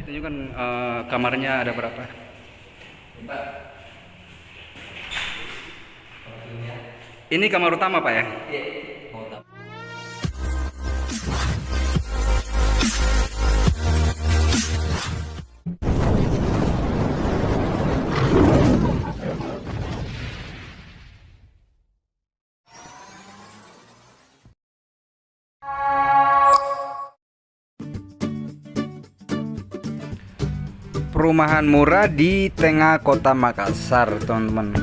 ditunjukkan kamarnya ada berapa? Ini kamar utama Pak ya? Perumahan murah di tengah kota Makassar, teman-teman.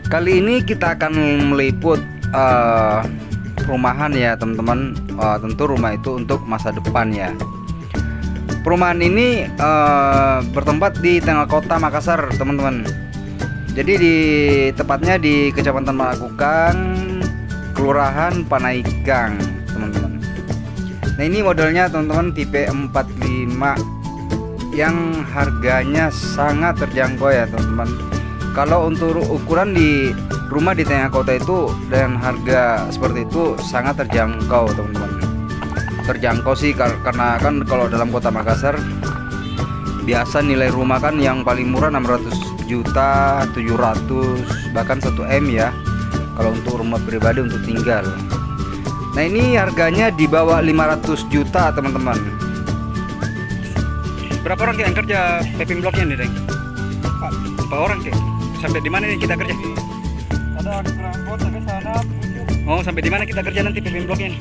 Kali ini kita akan meliput perumahan ya, teman-teman. Tentu rumah itu untuk masa depan ya. Perumahan ini bertempat di tengah kota Makassar, teman-teman. Jadi tepatnya di Kecamatan Melakukan, Kelurahan Panaigang, teman-teman. Nah, ini modelnya teman-teman tipe 45 yang harganya sangat terjangkau ya, teman-teman. Kalau untuk ukuran di rumah di tengah kota itu dengan harga seperti itu sangat terjangkau, teman-teman. Terjangkau sih karena kan kalau dalam kota Makassar biasa nilai rumah kan yang paling murah 600 juta, 700, bahkan 1 M ya. Kalau untuk rumah pribadi untuk tinggal. Nah, ini harganya di bawah 500 juta, teman-teman. Berapa orang yang kerja paving blocknya nih, Deng? Pak, berapa orang kek? Sampai di mana nih kita kerja? Ada di Prambon sampai sana. Oh, sampai di mana kita kerja nanti paving blocknya nih?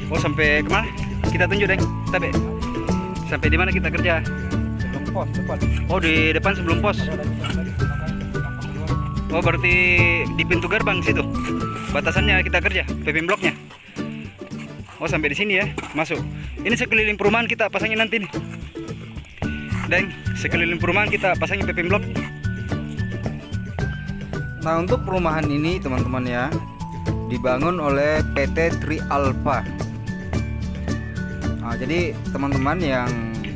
Oh, sampai kemana? Kita tunjuk, Deng. Sampai di mana kita kerja? Sebelum pos depan. Oh, di depan sebelum pos. Oh, berarti di pintu gerbang situ. Batasannya kita kerja paving blocknya. Oh, sampai di sini ya, masuk. Ini sekeliling perumahan kita pasangin nanti nih. Dan sekeliling perumahan kita pasangin paving block. Nah, untuk perumahan ini teman-teman ya, dibangun oleh PT Tri Alpha. Nah, jadi teman-teman yang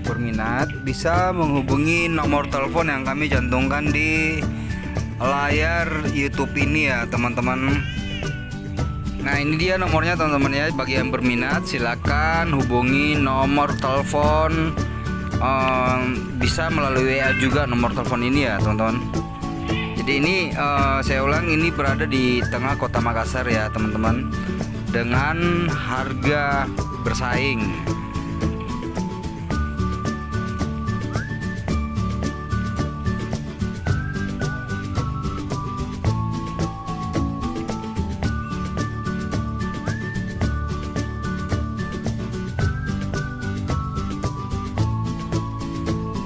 berminat bisa menghubungi nomor telepon yang kami cantumkan di layar YouTube ini ya, teman-teman. Nah, ini dia nomornya, teman-teman ya. Bagi yang berminat silakan hubungi nomor telepon, bisa melalui WA juga nomor telepon ini ya, teman-teman. Jadi ini saya ulang, ini berada di tengah kota Makassar ya, teman-teman, dengan harga bersaing.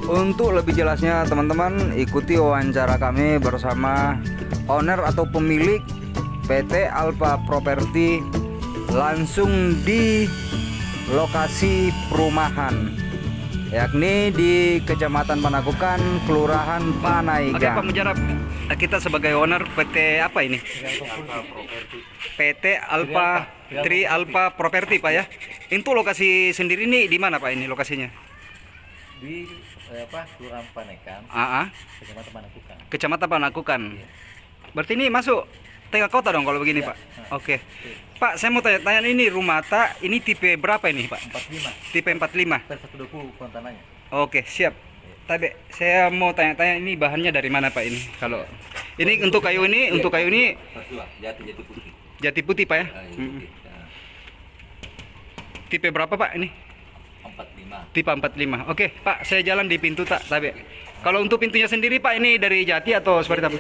Untuk lebih jelasnya teman-teman ikuti wawancara kami bersama owner atau pemilik PT Alpha Property langsung di lokasi perumahan, yakni di Kecamatan Panakukan, Kelurahan Panaigang. Oke, Pak Mujarab, kita sebagai owner PT apa ini? PT Alpha Tri Alpha Property Pak ya. Itu lokasi sendiri nih di mana Pak ini lokasinya? Di Kelurahan Panaigang, Kecamatan Panakukan. Kecamatan Panakukan. Iya. Berarti ini masuk tengah kota dong kalau begini, ya, Pak. Oke. Pak, saya mau tanya ini rumah ini tipe berapa ini, Pak? 45. Tipe 45. Per 120 kontananya. Oke, siap. Tapi saya mau tanya-tanya ini bahannya dari mana, Pak ini? Kalau ini untuk kayu ini, untuk kayu ini jati putih. Jati putih, Pak ya? Tipe berapa, Pak ini? 45. Tipe 45. Oke, Pak, saya jalan di pintu tak, tapi kalau untuk pintunya sendiri Pak ini dari jati atau seperti apa?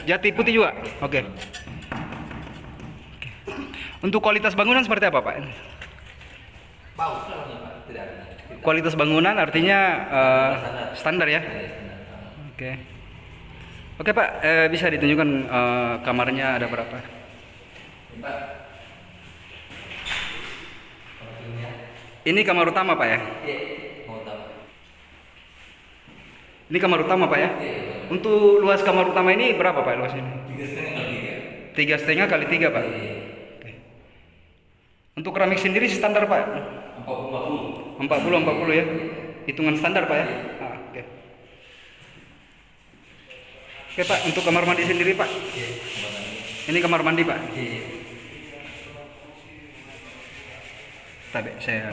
Jati putih juga. Oke. Untuk kualitas bangunan seperti apa, Pak? Kualitas bangunan artinya standar ya? Oke. Oke, Pak, bisa ditunjukkan kamarnya ada berapa? Ini kamar utama Pak ya? Ini kamar utama Pak ya? Untuk luas kamar utama ini berapa Pak luas ini? 3,5 kali 3 Pak. Oke. Untuk keramik sendiri standar Pak? 40 ya? Hitungan standar Pak ya? Oke. Oke Pak, untuk kamar mandi sendiri Pak? Ini kamar mandi Pak? Tapi saya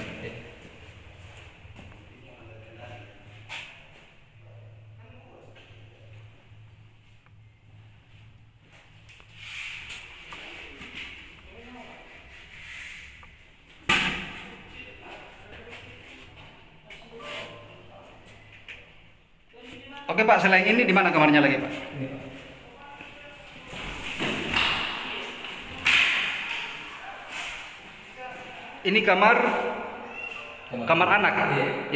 Oke Pak, selain ini di mana kamarnya lagi Pak? Ini kamar anak.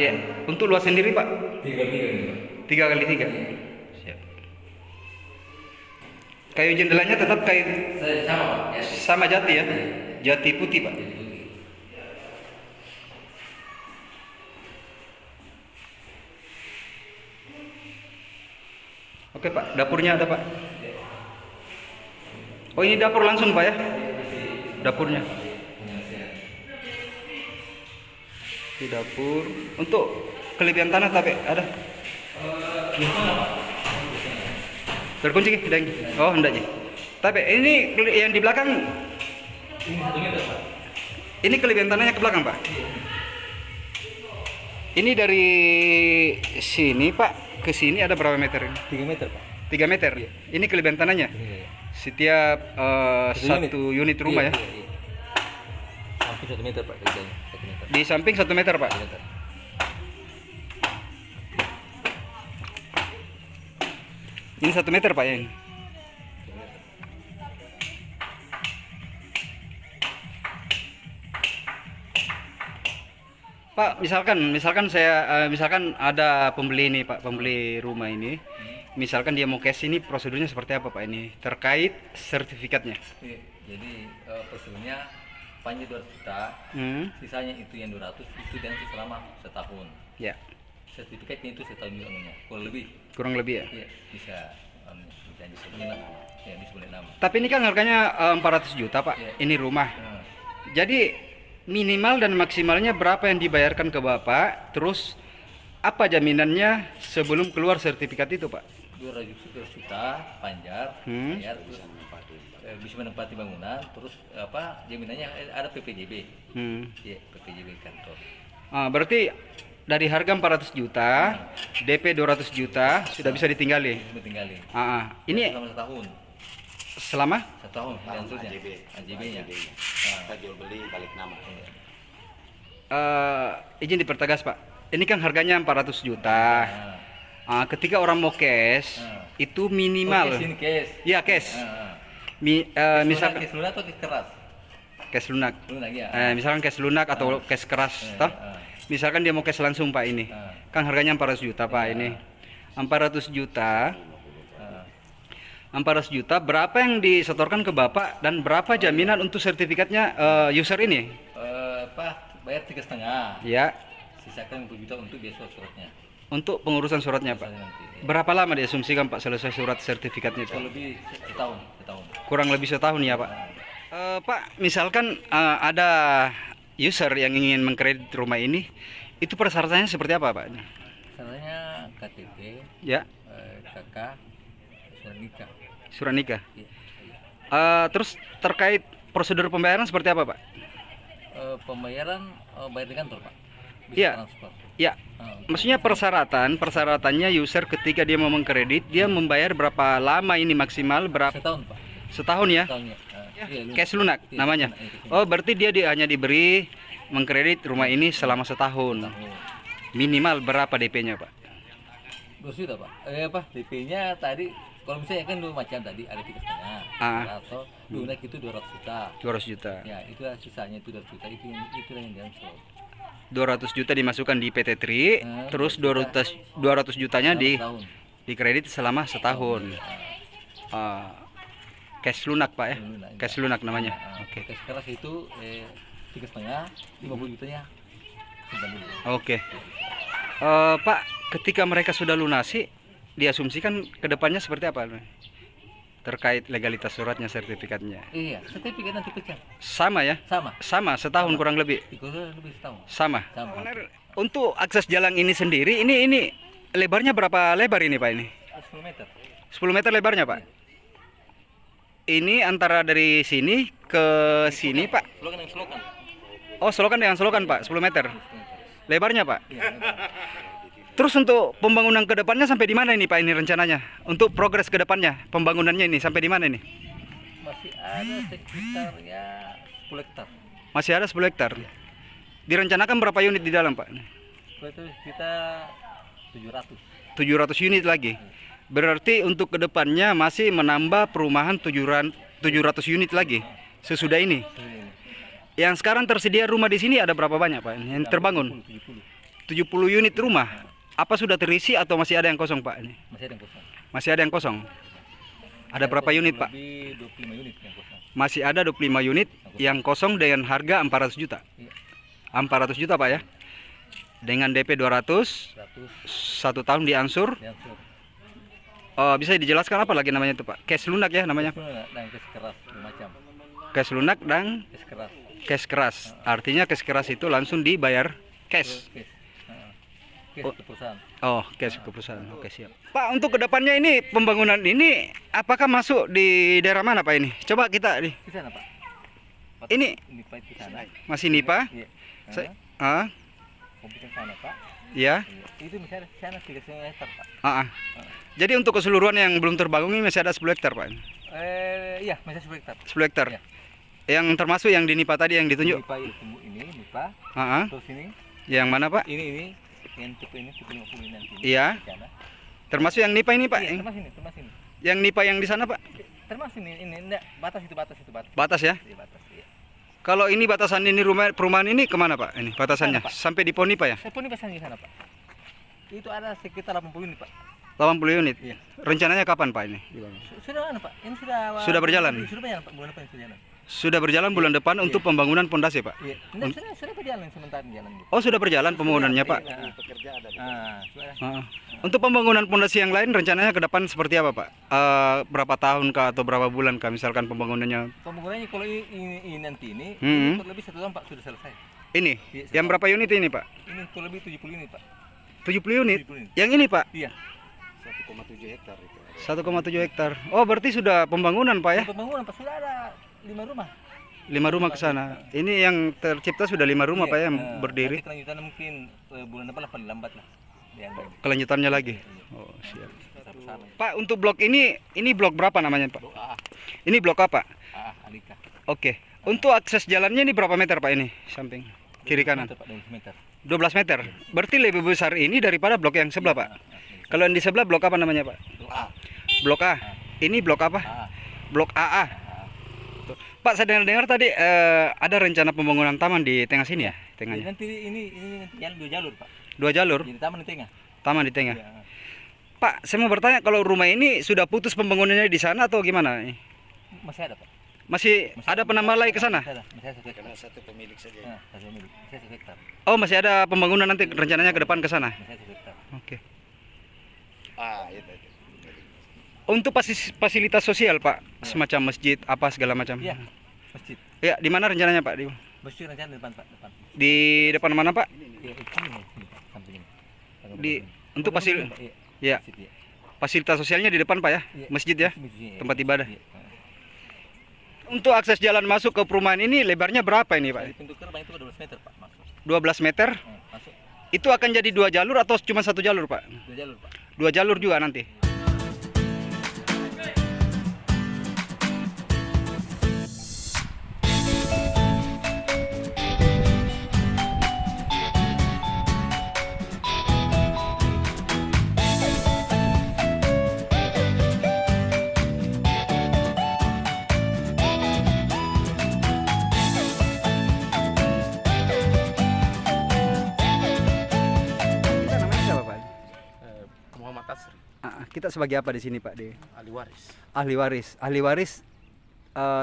Iya. Untuk luas sendiri Pak? 3 3 kali 3. Siap. Kayu jendelanya tetap kayu sama Pak. Ya. sama jati ya? Jati putih Pak. Oke Pak, dapurnya ada Pak. Oh ini dapur langsung Pak ya? Dapurnya. Di dapur. Untuk kelebihan tanah tapi ada. Terkunci tidak? Oh enggak sih. Tapi ini yang di belakang. Ini 1 meter Pak. Ini kelebihan tanahnya ke belakang Pak. Ini dari sini Pak ke sini ada berapa meter ini? 3 meter Pak. 3 meter. Ini kelebihan tanahnya. Setiap satu unit rumah ya. Hampir 1 meter Pak kelebihannya. 1 meter. Di samping 1 meter Pak. 1 meter. Ini 1 meter Pak ya ini. Pak, misalkan saya misalkan ada pembeli ini Pak, pembeli rumah ini. Misalkan dia mau cash ini prosedurnya seperti apa Pak ini terkait sertifikatnya? Iya, jadi prosedurnya panjang 200 juta, sisanya itu yang 200 itu dan selama setahun. Ya, Sertifikatnya itu setahun juga namanya, kurang lebih ya. Iya, bisa sebulan, ya bisa sebulan 6. Tapi ini kan harganya 400 juta Pak. Iya. Ini rumah. Jadi minimal dan maksimalnya berapa yang dibayarkan ke Bapak? Terus apa jaminannya sebelum keluar sertifikat itu Pak? 200 juta panjar, bayar, terus bisa menempati bangunan, terus jaminannya ada PPJB. Iya, PPJB kantor. Berarti dari harga 400 juta, DP 200 juta sudah bisa ditinggali. Tinggalin. Ini selama setahun. selama Setahun dan seterusnya. AJB-nya. Kita jual beli balik nama. izin dipertegas Pak. Ini kan harganya 400 juta. Ketika orang mau cash itu minimal. Cash. Iya cash. Misalkan Cash lunak atau cash keras? cash lunak. Lunak ya. Misalkan cash lunak atau cash keras, toh? Misalkan dia mau cash langsung Pak ini. Kan harganya 400 juta Pak ini. 400 juta. 400 juta berapa yang disetorkan ke Bapak dan berapa jaminan untuk sertifikatnya user ini? Bayar 3,5. Ya, Sisakan 10 juta untuk biaya suratnya. untuk pengurusan suratnya Pak. Nanti. Berapa lama diasumsikan Pak selesai surat sertifikatnya itu? Kalau lebih setahun. Kurang lebih setahun ya Pak. Pak, misalkan ada user yang ingin mengkredit rumah ini, itu persyaratannya seperti apa Pak? Caranya KTP, Ya, KK, surat nikah. surat nikah. Iya. Terus terkait prosedur pembayaran seperti apa Pak? Pembayaran bayar di kantor Pak. Bisa Iya. transfer. Ya, maksudnya persyaratannya user ketika dia mau mengkredit, dia membayar berapa lama ini maksimal berapa? Setahun Pak. Setahun ya? Setahun ya. Cash lunak Iya, namanya. lunak, iya, cash Oh, berarti dia hanya diberi mengkredit rumah ini selama setahun. Minimal berapa DP-nya Pak? 200 juta Pak. DP-nya tadi kalau misalnya kan dua macam tadi ada 3,5 atau lunak itu 200 juta. 200 juta. Ya, itu sisanya itu 200 juta itu yang diansur. 200 juta dimasukkan di PT Tri, terus 200 jutanya Setahun. di kredit selama setahun. Cash lunak Pak ya? Lunak, iya. Cash lunak namanya. Oke. Cash keras itu 3,5, 50 jutanya simpan dulu. Oke. Pak, ketika mereka sudah lunasi, diasumsikan kedepannya seperti apa? Terkait legalitas suratnya, sertifikatnya. Iya, sertifikat nanti pecah. Sama ya? Sama, setahun kurang lebih. Lebih setahun. Sama. Sama. Untuk akses jalan ini sendiri, ini lebarnya berapa lebar ini Pak ini? 10 meter. 10 meter lebarnya Pak. Ini antara dari sini ke sini Pak. Selokan. Oh, selokan dengan selokan Pak, 10 meter. Lebarnya Pak. Terus untuk pembangunan ke depannya sampai di mana ini Pak ini rencananya? Untuk progres ke depannya, pembangunannya ini sampai di mana ini? Masih ada sekitar ya 10 hektar. Masih ada 10 hektar. Direncanakan berapa unit di dalam Pak? Itu kita 700. 700 unit lagi. Berarti untuk kedepannya masih menambah perumahan 700 unit lagi sesudah ini. Yang sekarang tersedia rumah di sini ada berapa banyak Pak yang terbangun? 70 unit rumah. Apa sudah terisi atau masih ada yang kosong Pak? Ini Masih ada yang kosong. masih ada yang kosong. Ada berapa unit Pak? Lebih 25 unit yang kosong. Masih ada 25 unit yang kosong dengan harga 400 juta. Iya. 400 juta Pak ya. Dengan DP 200, 1 100 tahun diangsur. diangsur. Bisa dijelaskan apa lagi namanya itu Pak? Cash lunak ya namanya. Dan kes keras macam. Cash lunak dan Kes keras. cash keras. Artinya cash keras itu langsung dibayar cash. Kes. Kes Oh. ke perusahaan. Oh, cash ke perusahaan. Oke, siap. Pak, untuk kedepannya ini pembangunan ini apakah masuk di daerah mana Pak ini? Coba kita di Di sana Pak. ini Ini Pak di sana. masih NIPA. Iya. Saya, Komputer sana Pak. ya. Iya. Itu masih ada di sana 3,5 hektar Pak. Jadi untuk keseluruhan yang belum terbangun ini masih ada 10 hektar Pak. Iya masih 10 hektar. 10 hektar. Iya. Yang termasuk yang di NIPA tadi yang ditunjuk. Nipa ini Nipa. Ah, Terus ini yang mana Pak? ini yang tipe 50 ini nanti. Iya. Di sana. Termasuk yang NIPA ini Pak. Iya, termasuk ini. Yang NIPA yang di sana Pak. Termasuk ini enggak batas itu batas. Batas ya. Iya, batas. Iya. Kalau ini batasan ini rumah perumahan ini kemana Pak? Ini batasannya Sana, Pak. sampai di pohon NIPA ya? Saya pun di pasang di sana Pak. Itu ada sekitar 80 ini Pak. 80 unit. Iya. Rencananya kapan Pak ini? Sudah Pak. Ini sudah Sudah berjalan? Sudah berjalan Pak. Bulan depan sudah jalan. Sudah berjalan bulan depan untuk pembangunan pondasi Pak. Iya. Enggak, sudah berjalan sementara jalan gitu. Oh sudah berjalan pembangunannya Pak. Iya. Pekerja ada di Sudah. Untuk pembangunan pondasi yang lain rencananya ke depan seperti apa Pak? Berapa tahun kah atau berapa bulan kah misalkan pembangunannya? Pembangunannya kalau ini nanti ini Hmm. kurang lebih 1 tahun Pak sudah selesai. Ini Iya, yang berapa unit ini Pak? Ini kurang lebih 70 ini Pak. 70 unit. 70 unit. Yang ini Pak Iya. 1,7 hektar itu. 1,7 hektar. Oh berarti sudah pembangunan Pak ya? Pembangunan Pak sudah ada 5 rumah. 5 rumah ke sana. Ini yang tercipta sudah 5 rumah Iya, Pak ya yang nah, berdiri. Nanti kelanjutan mungkin bulan depan lah paling lambat lah. Yang lain. Kelanjutannya lagi. Oh siap. Sama-sama. Pak untuk blok ini blok berapa namanya Pak? Doa. Ini blok apa? Alika. Oke. Untuk akses jalannya ini berapa meter Pak ini? Samping kiri kanan. Pak 12 meter. 12 meter. Berarti lebih besar ini daripada blok yang sebelah Pak. Kalau yang di sebelah blok apa namanya Pak? Doa. Blok A. Ini blok apa? Blok AA. Pak saya dengar tadi ada rencana pembangunan taman di tengah sini ya, tengahnya. Nanti ini nanti jalan 2 jalur Pak. 2 jalur, Jadi taman di tengah. taman di tengah. Iya. Pak, saya mau bertanya kalau rumah ini sudah putus pembangunannya di sana atau gimana? Masih ada Pak. Masih ada penambah lagi ke sana? Masih ada 1 hektar. Karena satu pemilik saja. Nah, satu milik. Masih 1 hektar. Oh, masih ada pembangunan nanti rencananya ke depan ke sana. Masih 1 hektar. Oke. Itu. Untuk fasilitas sosial, Pak, semacam masjid apa segala macam. Iya. Masjid. Ya, di mana rencananya, Pak? Masjid rencana di depan Pak, depan. Di depan mana, Pak? Iya, ini samping ini. Di untuk Iya. ya, Masjid, iya. fasilitas sosialnya di depan, Pak ya. Iya. Masjid ya. Masjid, iya. Tempat ibadah. Iya. Untuk akses jalan masuk ke perumahan ini lebarnya berapa ini, Dari Pak? pintu gerbang itu 12 meter Pak masuk. 12 meter. Masuk Itu akan jadi 2 jalur atau cuma 1 jalur, Pak? 2 jalur Pak. 2 jalur juga nanti. Kita namanya siapa, Pak? Muhammad Tasri, Kita sebagai apa di sini, Pak? Di ahli waris ahli waris. Ahli waris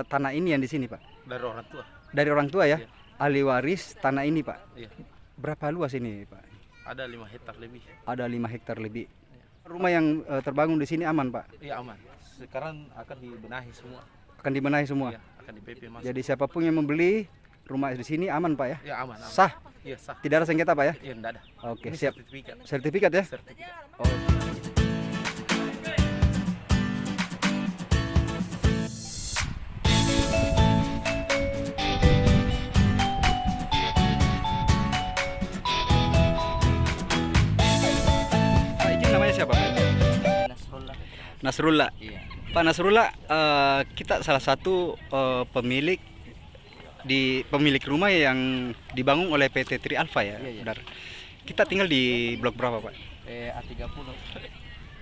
tanah ini yang di sini, Pak. dari orang tua. Dari orang tua ya. Iya. Ahli waris tanah ini, Pak. Iya. Berapa luas ini, Pak? Ada 5 hektar lebih. Ada 5 hektar lebih. Rumah yang terbangun di sini aman, Pak. Iya aman. Sekarang akan dibenahi semua. Akan dibenahi semua. Iya, akan di PP masuk. Jadi siapapun yang membeli rumah di sini aman, Pak ya. Ya aman, aman. Sah. Iya sah. Tidak ada sengketa, Pak ya. Iya enggak ada. Oke, Ini siap. sertifikat. Sertifikat ya. Sertifikat. Pak izin namanya siapa, Pak? Nasrullah. Nasrullah. Iya. Pak Nasrullah, kita salah satu pemilik rumah yang dibangun oleh PT Tri Alpha ya. Iya, iya. Benar. Kita tinggal di blok berapa, Pak? A30.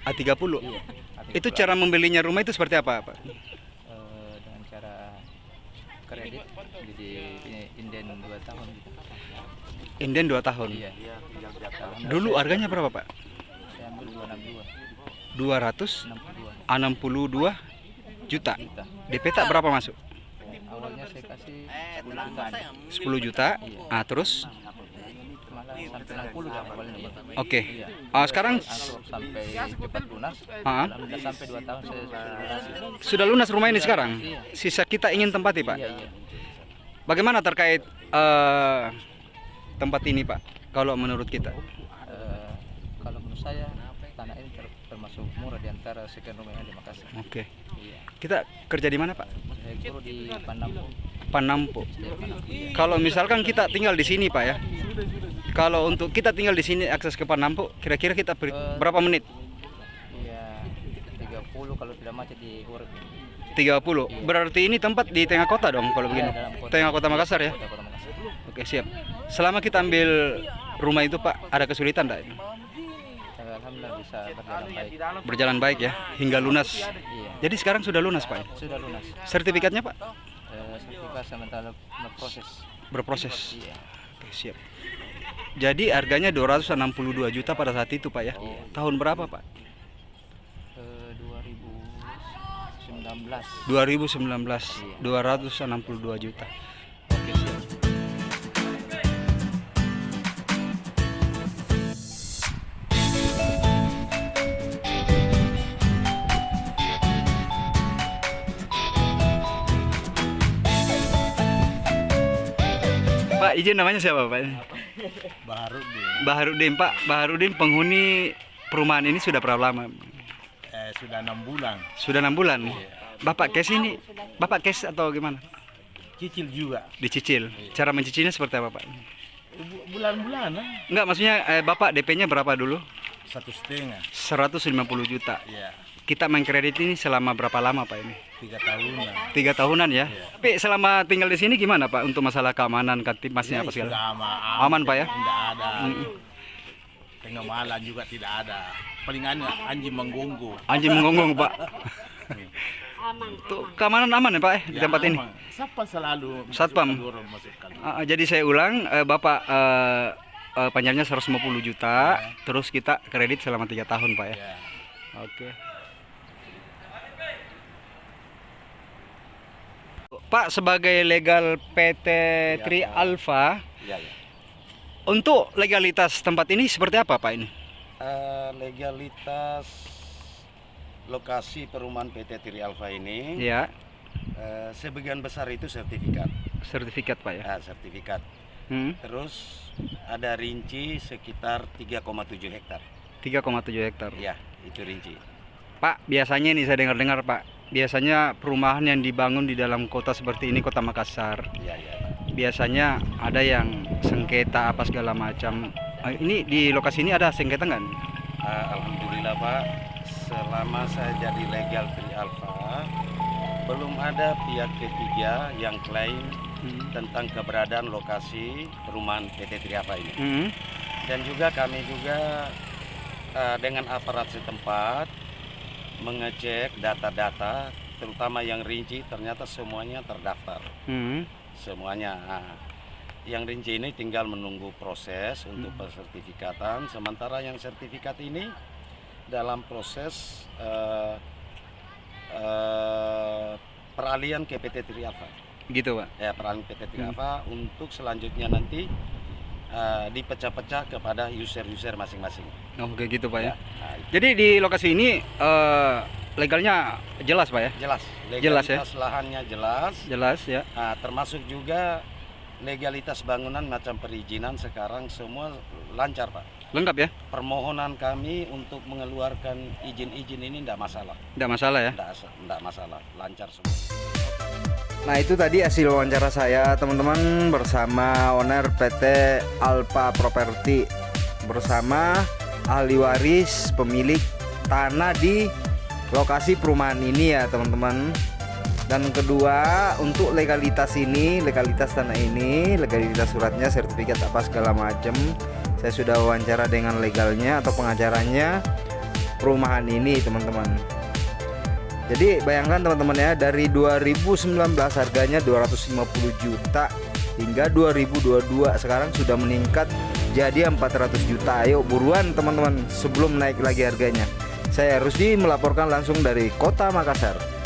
A30. Iya. Itu cara membelinya rumah itu seperti apa, Pak? Dengan cara kredit, jadi ini inden 2 tahun gitu. Inden 2 tahun. Iya. Dulu harganya berapa, Pak? Saya ambil 262. 262 juta. Juta. DP tak berapa masuk? Awalnya saya kasih 10 juta. 10 juta. Ah, terus? Malah sampai 60 ya awalnya. Oke. Iya. Sekarang Sampai cepat lunas. Ah. Alhamdulillah sampai 2 tahun saya sudah lunas. sudah lunas rumah ini sekarang. Iya. Sisa kita ingin tempati, Pak. Iya, iya. Bagaimana terkait tempat ini, Pak? Kalau menurut kita? Kalau menurut saya tanah ini termasuk murah di antara sekian rumah yang ada di Makassar. Oke. Iya. Kita kerja di mana, Pak? Saya guru di Panampu. Panampu. Kalau misalkan kita tinggal di sini, Pak ya. Kalau untuk kita tinggal di sini akses ke Panampu, kira-kira kita berapa menit? Iya, 30 kalau tidak macet di Urip. 30. Berarti ini tempat di tengah kota dong kalau begini. dalam kota. Tengah kota Makassar ya. Kota Makassar. Oke, siap. Selama kita ambil rumah itu, Pak, ada kesulitan enggak? Alhamdulillah bisa berjalan baik. Berjalan baik ya, hingga lunas. Iya, Jadi sekarang sudah lunas, Pak. sudah lunas. Sertifikatnya, Pak? Sertifikat sementara proses. Berproses. Iya. Oke, siap. Jadi harganya 262 juta pada saat itu, Pak ya. Tahun berapa, Pak? 2019. 2019. Iya. 262 juta. Oke, siap. Pak, izin namanya siapa, Pak? Baharudin. Pak. Baharudin penghuni perumahan ini sudah berapa lama? Sudah 6 bulan. Sudah 6 bulan. Bapak cash ini, Bapak cash atau gimana? Cicil juga. Dicicil. Cara mencicilnya seperti apa, Pak? Bulan-bulanan. Enggak, maksudnya Bapak DP-nya berapa dulu? 1,5. 150 juta. Iya. Kita main kredit ini selama berapa lama, Pak ini? 3 tahunan. 3 tahunan ya. Tapi selama tinggal di sini gimana, Pak, untuk masalah keamanan, masnya apa segala? Sudah Aman, Pak ya? Tidak ada. Tengah malam juga tidak ada. Palingan anjing menggonggong. Anjing menggonggong, Pak. Tuh, keamanan aman ya, Pak di tempat ini? Siapa selalu Satpam. Jadi saya ulang, Bapak panjangnya 150 juta, terus kita kredit selama 3 tahun, Pak ya. Ya. Oke. Pak, sebagai legal PT Tri Alfa, Ya, ya. untuk legalitas tempat ini seperti apa, Pak ini? Legalitas lokasi perumahan PT Tri Alfa ini, Ya, sebagian besar itu sertifikat. sertifikat, Pak ya. Sertifikat. Hmm, Terus ada rinci sekitar 3,7 hektar. 3,7 hektar. Ya, itu rinci. Pak, biasanya nih saya dengar-dengar, Pak, biasanya perumahan yang dibangun di dalam kota seperti ini, Kota Makassar, Ya, ya. biasanya ada yang sengketa apa segala macam. Ini di lokasi ini ada sengketa nggak? Alhamdulillah, Pak, selama saya jadi legal Tri Alfa, belum ada pihak ketiga yang klaim tentang keberadaan lokasi perumahan PT Tri Alfa ini. Hmm. Dan juga kami juga dengan aparat setempat mengecek data-data, terutama yang rinci, ternyata semuanya terdaftar. Hmm. Semuanya. Yang rinci ini tinggal menunggu proses untuk pensertifikatan, sementara yang sertifikat ini dalam proses peralihan ke PT Tri Alfa. Gitu, Pak. Ya, peralihan PT Tri Alfa untuk selanjutnya nanti dipecah-pecah kepada user-user masing-masing. Oh, kayak gitu, Pak ya. Nah, Jadi di lokasi ini legalnya jelas, Pak ya? jelas, Jelas ya? legalitas lahannya jelas. Jelas ya. Nah, termasuk juga legalitas bangunan macam perizinan sekarang semua lancar, Pak. Lengkap ya? Permohonan kami untuk mengeluarkan izin-izin ini tidak masalah. Tidak masalah ya? Tidak masalah, lancar semua. Nah, itu tadi hasil wawancara saya, teman-teman, bersama owner PT Alfa Property, bersama ahli waris pemilik tanah di lokasi perumahan ini ya, teman-teman. Dan kedua, untuk legalitas ini, legalitas tanah ini, legalitas suratnya, sertifikat apa segala macam, Saya sudah wawancara dengan legalnya atau pengacaranya perumahan ini, teman-teman. Jadi bayangkan teman-teman ya, dari 2019 harganya 250 juta hingga 2022 sekarang sudah meningkat jadi 400 juta. Ayo buruan teman-teman sebelum naik lagi harganya. Saya Rusdi melaporkan langsung dari Kota Makassar.